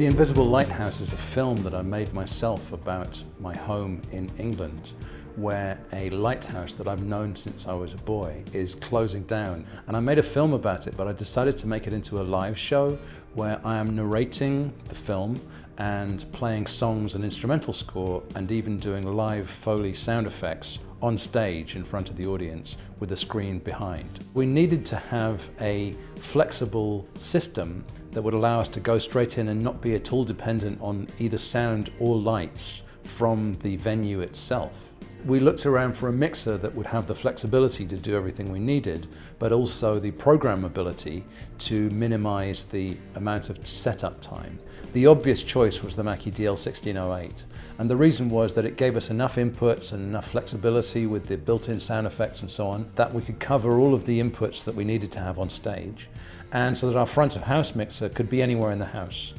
The Invisible Lighthouse is a film that I made myself about my home in England, where a lighthouse that I've known since I was a boy is closing down. And I made a film about it, but I decided to make it into a live show where I am narrating the film and playing songs and instrumental score and even doing live Foley sound effects on stage in front of the audience with a screen behind. We needed to have a flexible system that would allow us to go straight in and not be at all dependent on either sound or lights from the venue itself. We looked around for a mixer that would have the flexibility to do everything we needed, but also the programmability to minimize the amount of setup time. The obvious choice was the Mackie DL1608. And the reason was that it gave us enough inputs and enough flexibility with the built-in sound effects and so on, that we could cover all of the inputs that we needed to have on stage, and so that our front of house mixer could be anywhere in the house.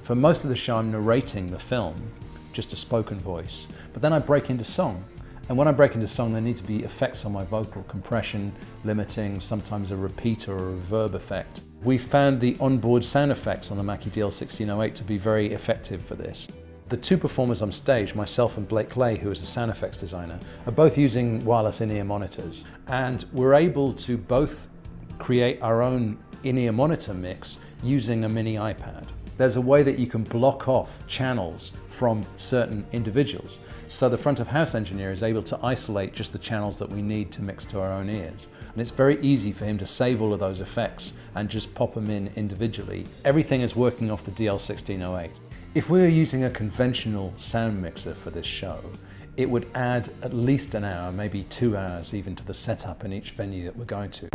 For most of the show I'm narrating the film, just a spoken voice, but then I break into song. And when I break into song, there need to be effects on my vocal, compression, limiting, sometimes a repeater or a reverb effect. We found the onboard sound effects on the Mackie DL1608 to be very effective for this. The two performers on stage, myself and Blake Lay, who is the sound effects designer, are both using wireless in-ear monitors. And we're able to both create our own in-ear monitor mix using a mini iPad. There's a way that you can block off channels from certain individuals. So the front of house engineer is able to isolate just the channels that we need to mix to our own ears. And it's very easy for him to save all of those effects and just pop them in individually. Everything is working off the DL1608. If we were using a conventional sound mixer for this show, it would add at least an hour, maybe 2 hours even, to the setup in each venue that we're going to.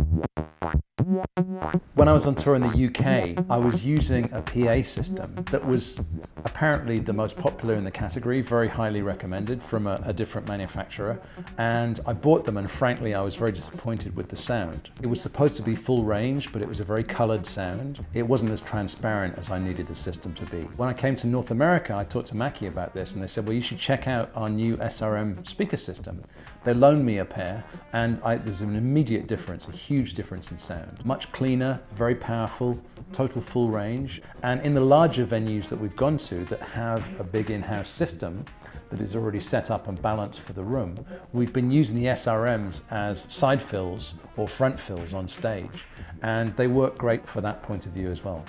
When I was on tour in the UK, I was using a PA system that was apparently the most popular in the category, very highly recommended from a different manufacturer. And I bought them, and frankly, I was very disappointed with the sound. It was supposed to be full range, but it was a very colored sound. It wasn't as transparent as I needed the system to be. When I came to North America, I talked to Mackie about this, and they said, well, you should check out our new SRM speaker system. They loaned me a pair, and there's an immediate difference, a huge difference in sound. Much cleaner, very powerful, total full range. And in the larger venues that we've gone to that have a big in-house system that is already set up and balanced for the room, we've been using the SRMs as side fills or front fills on stage. And they work great for that point of view as well.